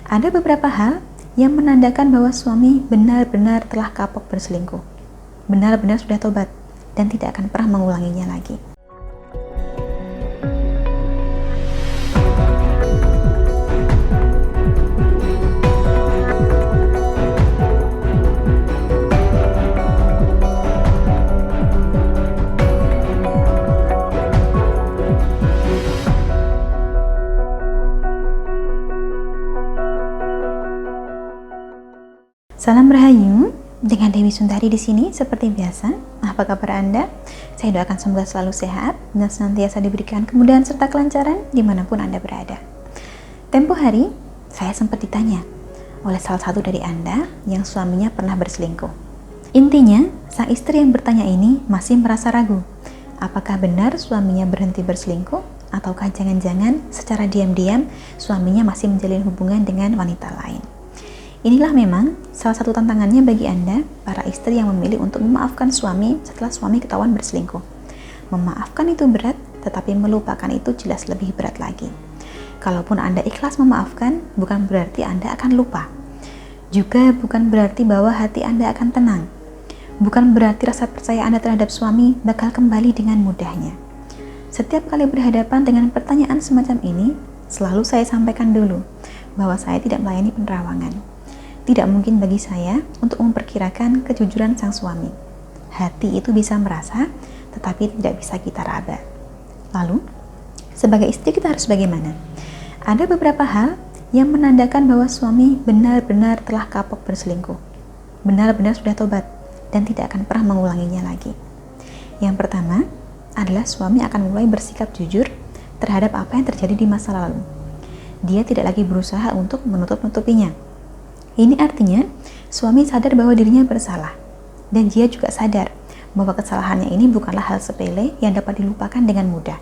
Ada beberapa hal yang menandakan bahwa suami benar-benar telah kapok berselingkuh, benar-benar sudah tobat, dan tidak akan pernah mengulanginya lagi. Salam Rahayu, dengan Dewi Sundari di sini seperti biasa. Apa kabar Anda? Saya doakan semoga selalu sehat dan senantiasa diberikan kemudahan serta kelancaran dimanapun Anda berada. Tempo hari, saya sempat ditanya oleh salah satu dari Anda yang suaminya pernah berselingkuh. Intinya, sang istri yang bertanya ini masih merasa ragu. Apakah benar suaminya berhenti berselingkuh? Ataukah jangan-jangan secara diam-diam suaminya masih menjalin hubungan dengan wanita lain? Inilah memang salah satu tantangannya bagi Anda, para istri yang memilih untuk memaafkan suami setelah suami ketahuan berselingkuh. Memaafkan itu berat, tetapi melupakan itu jelas lebih berat lagi. Kalaupun Anda ikhlas memaafkan, bukan berarti Anda akan lupa. Juga bukan berarti bahwa hati Anda akan tenang. Bukan berarti rasa percaya Anda terhadap suami bakal kembali dengan mudahnya. Setiap kali berhadapan dengan pertanyaan semacam ini, selalu saya sampaikan dulu bahwa saya tidak melayani penerawangan. Tidak mungkin bagi saya untuk memperkirakan kejujuran sang suami. Hati itu bisa merasa, tetapi tidak bisa kita raba. Lalu, sebagai istri kita harus bagaimana? Ada beberapa hal yang menandakan bahwa suami benar-benar telah kapok berselingkuh. Benar-benar sudah tobat dan tidak akan pernah mengulanginya lagi. Yang pertama adalah suami akan mulai bersikap jujur terhadap apa yang terjadi di masa lalu. Dia tidak lagi berusaha untuk menutup-nutupinya. Ini artinya suami sadar bahwa dirinya bersalah dan dia juga sadar bahwa kesalahannya ini bukanlah hal sepele yang dapat dilupakan dengan mudah.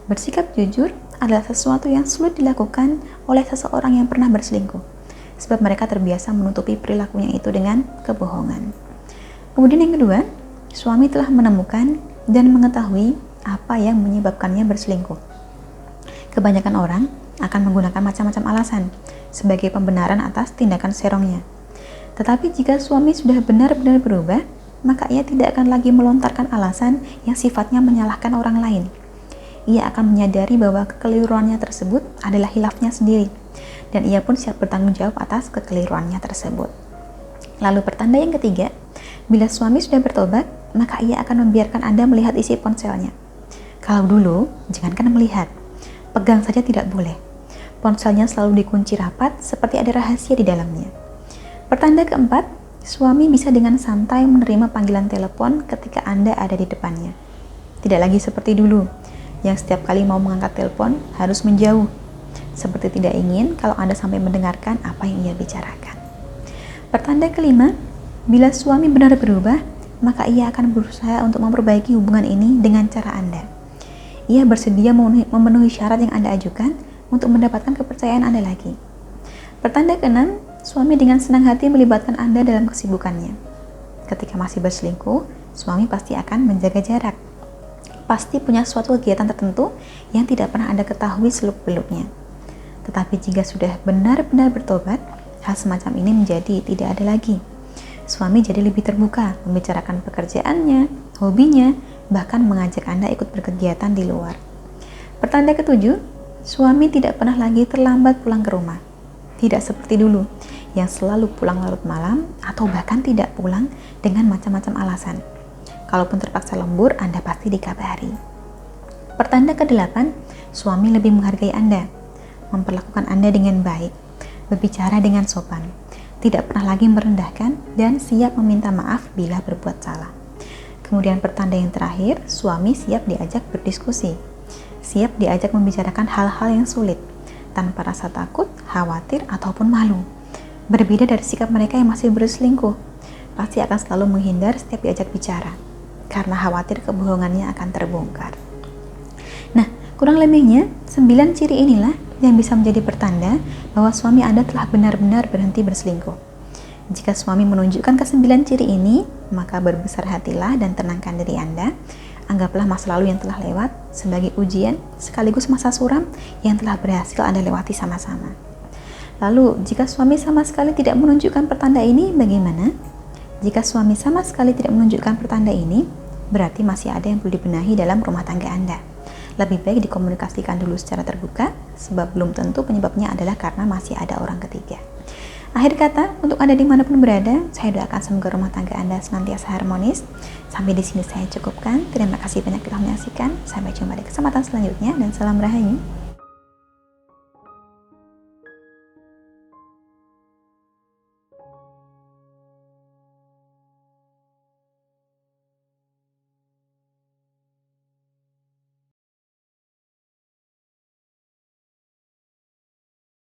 Bersikap jujur adalah sesuatu yang sulit dilakukan oleh seseorang yang pernah berselingkuh sebab mereka terbiasa menutupi perilakunya itu dengan kebohongan. Kemudian yang kedua, suami telah menemukan dan mengetahui apa yang menyebabkannya berselingkuh. Kebanyakan orang akan menggunakan macam-macam alasan sebagai pembenaran atas tindakan serongnya. Tetapi jika suami sudah benar-benar berubah, maka ia tidak akan lagi melontarkan alasan yang sifatnya menyalahkan orang lain. Ia akan menyadari bahwa kekeliruannya tersebut adalah hilafnya sendiri, dan ia pun siap bertanggung jawab atas kekeliruannya tersebut. Lalu pertanda yang ketiga, bila suami sudah bertobat, maka ia akan membiarkan Anda melihat isi ponselnya. Kalau dulu, jangankan melihat, pegang saja tidak boleh. Ponselnya selalu dikunci rapat seperti ada rahasia di dalamnya. Pertanda keempat, suami bisa dengan santai menerima panggilan telepon ketika Anda ada di depannya. Tidak lagi seperti dulu, yang setiap kali mau mengangkat telepon harus menjauh, seperti tidak ingin kalau Anda sampai mendengarkan apa yang ia bicarakan. Pertanda kelima, bila suami benar berubah, maka ia akan berusaha untuk memperbaiki hubungan ini dengan cara Anda. Ia bersedia memenuhi syarat yang Anda ajukan untuk mendapatkan kepercayaan Anda lagi. Pertanda keenam, suami dengan senang hati melibatkan Anda dalam kesibukannya. Ketika masih berselingkuh, suami pasti akan menjaga jarak. Pasti punya suatu kegiatan tertentu yang tidak pernah Anda ketahui seluk-beluknya. Tetapi jika sudah benar-benar bertobat, hal semacam ini menjadi tidak ada lagi. Suami jadi lebih terbuka, membicarakan pekerjaannya, hobinya, bahkan mengajak Anda ikut berkegiatan di luar. Pertanda ketujuh, suami tidak pernah lagi terlambat pulang ke rumah. Tidak seperti dulu, yang selalu pulang larut malam atau bahkan tidak pulang dengan macam-macam alasan. Kalaupun terpaksa lembur, Anda pasti dikabari. Pertanda ke-8, suami lebih menghargai Anda, memperlakukan Anda dengan baik, berbicara dengan sopan, tidak pernah lagi merendahkan, dan siap meminta maaf bila berbuat salah. Kemudian pertanda yang terakhir, suami siap diajak berdiskusi, siap diajak membicarakan hal-hal yang sulit, tanpa rasa takut, khawatir, ataupun malu. Berbeda dari sikap mereka yang masih berselingkuh, pasti akan selalu menghindar setiap diajak bicara, karena khawatir kebohongannya akan terbongkar. Nah, kurang lebihnya, 9 ciri inilah yang bisa menjadi pertanda bahwa suami Anda telah benar-benar berhenti berselingkuh. Jika suami menunjukkan ke-9 ciri ini, maka berbesar hatilah dan tenangkan diri Anda. Anggaplah masa lalu yang telah lewat sebagai ujian sekaligus masa suram yang telah berhasil Anda lewati sama-sama. Lalu, jika suami sama sekali tidak menunjukkan pertanda ini, bagaimana? Jika suami sama sekali tidak menunjukkan pertanda ini, berarti masih ada yang perlu dibenahi dalam rumah tangga Anda. Lebih baik dikomunikasikan dulu secara terbuka, sebab belum tentu penyebabnya adalah karena masih ada orang ketiga. Akhir kata, untuk Anda dimanapun berada, saya doakan semoga rumah tangga Anda senantiasa harmonis. Sampai di sini saya cukupkan. Terima kasih banyak telah menyaksikan. Sampai jumpa di kesempatan selanjutnya dan salam rahayu.